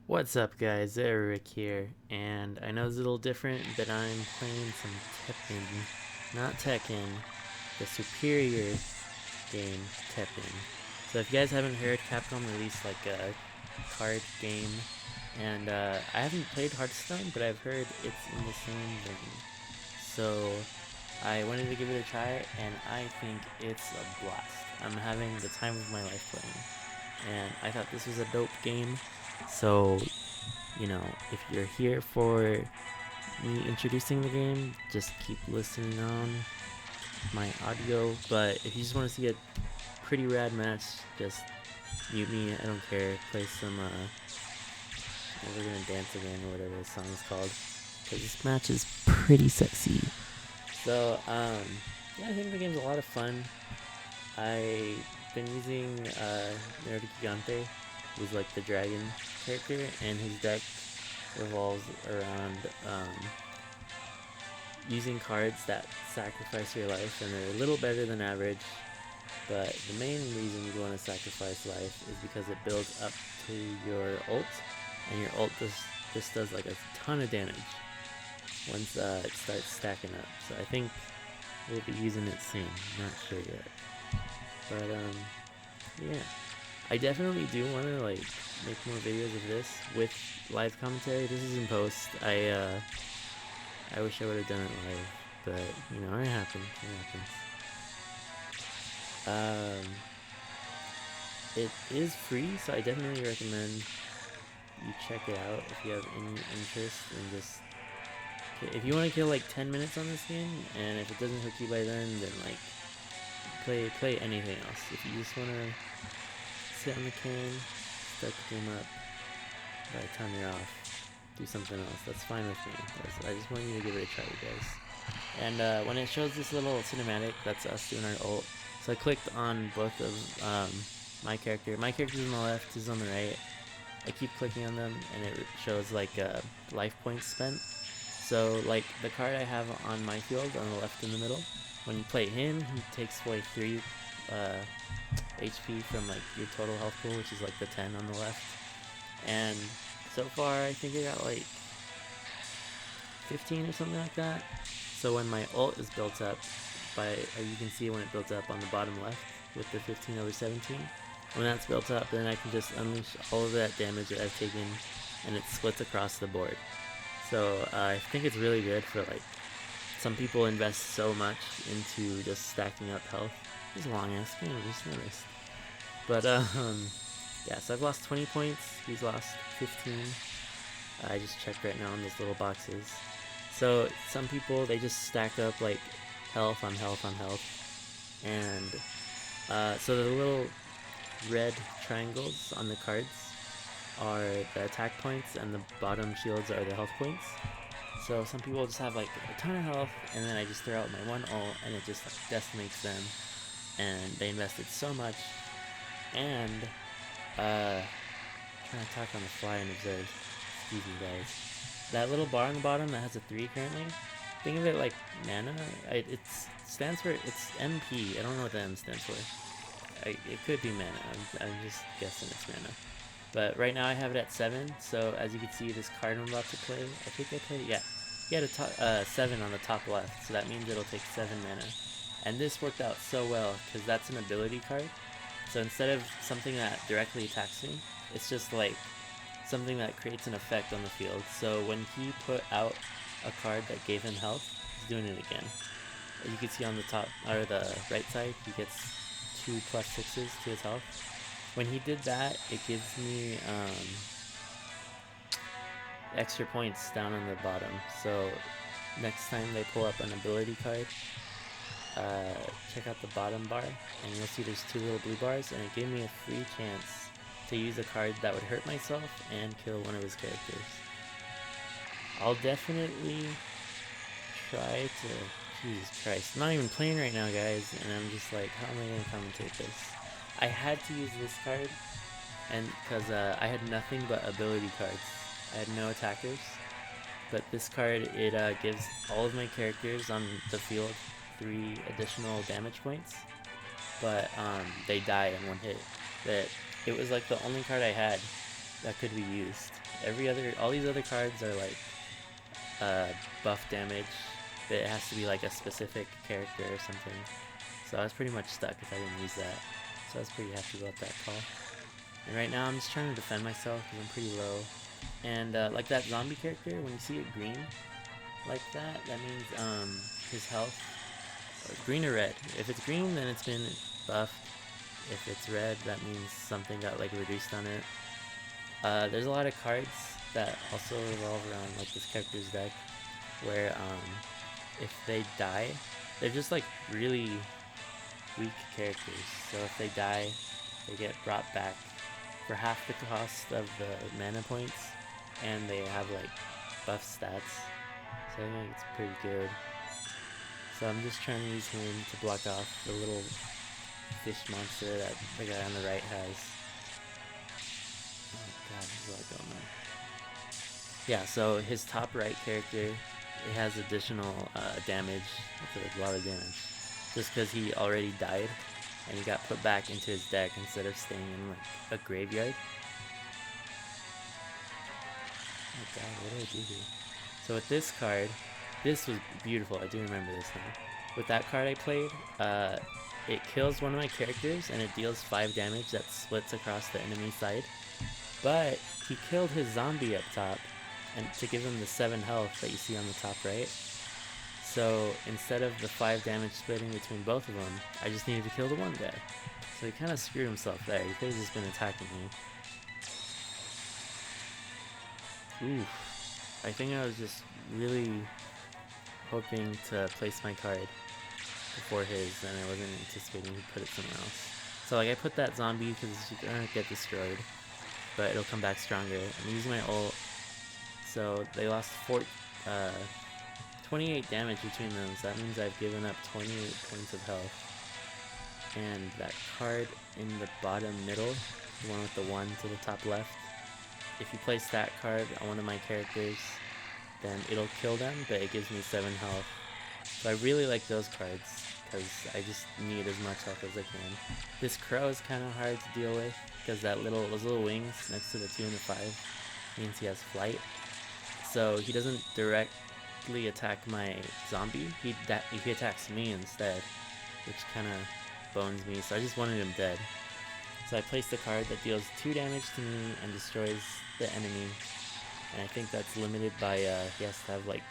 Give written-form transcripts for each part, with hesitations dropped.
What's up, guys? Eric here, and I know it's a little different, but I'm playing some Teppen, not Tekken, the superior game Teppen. So if you guys haven't heard, Capcom released like a card game, and I haven't played Hearthstone, but I've heard it's in the same vein. So I wanted to give it a try, and I think it's a blast. I'm having the time of my life playing, and I thought this was a dope game. So if you're here for me introducing the game, just keep listening on my audio. But if you just want to see a pretty rad match, just mute me. I don't care. Play some, We're Gonna Dance Again, or whatever the song is called. Because this match is pretty sexy. So, yeah, I think the game's a lot of fun. I've been using, Nerdy Gigante, who's like the dragon character, and his deck revolves around using cards that sacrifice your life, and they're a little better than average, but the main reason you want to sacrifice life is because it builds up to your ult, and your ult just does like a ton of damage once it starts stacking up. So I think we'll be using it soon, not sure yet, but yeah, I definitely do want to like make more videos of this with live commentary. This is in post. I wish I would have done it live, but it happens. It is free, so I definitely recommend you check it out if you have any interest in just. If you want to kill like 10 minutes on this game, and if it doesn't hook you by then like play anything else. If you just want to sit on the can, start the game up, by the time you're off, do something else, that's fine with me. I just want you to give it a try, you guys. And when it shows this little cinematic, that's us doing our ult. So I clicked on both of my character. My character's on the left, his on the right. I keep clicking on them, and it shows like life points spent. So like the card I have on my field on the left in the middle, when you play him, he takes away 3 HP from like your total health pool, which is like the 10 on the left. And so far I think I got like 15 or something like that. So when my ult is built up, you can see when it builds up on the bottom left with the 15 over 17. When that's built up, then I can just unleash all of that damage that I've taken, and it splits across the board. So I think it's really good for like, some people invest so much into just stacking up health. It's a long ass game, I just noticed. But yeah, so I've lost 20 points, he's lost 15. I just checked right now on those little boxes. So some people, they just stack up like health on health on health. And so the little red triangles on the cards are the attack points, and the bottom shields are the health points. So some people just have like a ton of health, and then I just throw out my one ult, and it just like decimates them, and they invested so much. And trying to talk on the fly and observe. Excuse me, guys. That little bar on the bottom that has a 3 currently, think of it like mana. It stands for, it's MP. I don't know what the M stands for. It could be mana. I'm just guessing it's mana. But right now I have it at 7, so as you can see, this card I'm about to play, I think I played it, yeah. He had a 7 on the top left, so that means it'll take 7 mana. And this worked out so well, because that's an ability card. So instead of something that directly attacks me, it's just like something that creates an effect on the field. So when he put out a card that gave him health, he's doing it again. As you can see on the top, or the right side, he gets 2 +6s to his health. When he did that, it gives me extra points down on the bottom. So next time they pull up an ability card, check out the bottom bar, and you'll see there's 2 little blue bars, and it gave me a free chance to use a card that would hurt myself and kill one of his characters. I'll definitely try to... Jesus Christ, I'm not even playing right now, guys, and I'm just like, how am I going to commentate this? I had to use this card, and because I had nothing but ability cards. I had no attackers, but this card, it gives all of my characters on the field 3 additional damage points, but they die in 1 hit. It was like the only card I had that could be used. All these other cards are like buff damage, but it has to be like a specific character or something. So I was pretty much stuck if I didn't use that. So I was pretty happy about that call. And right now I'm just trying to defend myself because I'm pretty low. And like that zombie character, when you see it green like that, that means his health, green or red. If it's green, then it's been buffed. If it's red, that means something got like reduced on it. There's a lot of cards that also revolve around like this character's deck where if they die, they're just like really weak characters. So if they die, they get brought back for half the cost of the mana points, and they have like buff stats. So I think it's pretty good. So I'm just trying to use him to block off the little fish monster that the guy on the right has. Oh god, there's a lot going on. Yeah, so his top right character, it has additional damage. It's a lot of damage. Just because he already died and he got put back into his deck instead of staying in like a graveyard. Oh god, what do I do here? So with this card, this was beautiful. I do remember this now. With that card I played, it kills one of my characters and it deals 5 damage that splits across the enemy side. But he killed his zombie up top and to give him the 7 health that you see on the top right. So instead of the 5 damage splitting between both of them, I just needed to kill the one guy. So he kind of screwed himself there. He could have just been attacking me. Oof. I think I was just really hoping to place my card before his, and I wasn't anticipating to put it somewhere else. So like I put that zombie because it's gonna get destroyed, but it'll come back stronger. I'm using my ult, so they lost 28 damage between them, so that means I've given up 28 points of health. And that card in the bottom middle, the one with the 1 to the top left, if you place that card on one of my characters, then it'll kill them, but it gives me 7 health. So I really like those cards, because I just need as much health as I can. This crow is kind of hard to deal with, because those little wings next to the 2 and the 5 means he has flight. So he doesn't directly attack my zombie, he attacks me instead, which kind of bones me, so I just wanted him dead. So I placed a card that deals 2 damage to me and destroys the enemy, and I think that's limited by he has to have like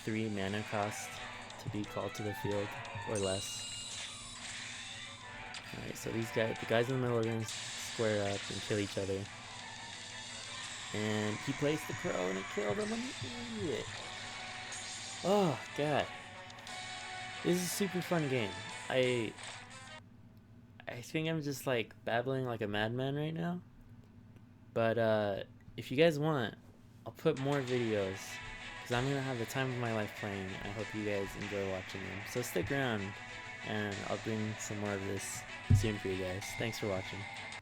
3 mana cost to be called to the field or less. Alright, so the guys in the middle are gonna square up and kill each other. And he placed the crow and it killed him. I'm an idiot. Oh god. This is a super fun game. I think I'm just like babbling like a madman right now. But if you guys want, I'll put more videos because I'm gonna have the time of my life playing. I hope you guys enjoy watching them. So stick around and I'll bring some more of this soon for you guys. Thanks for watching.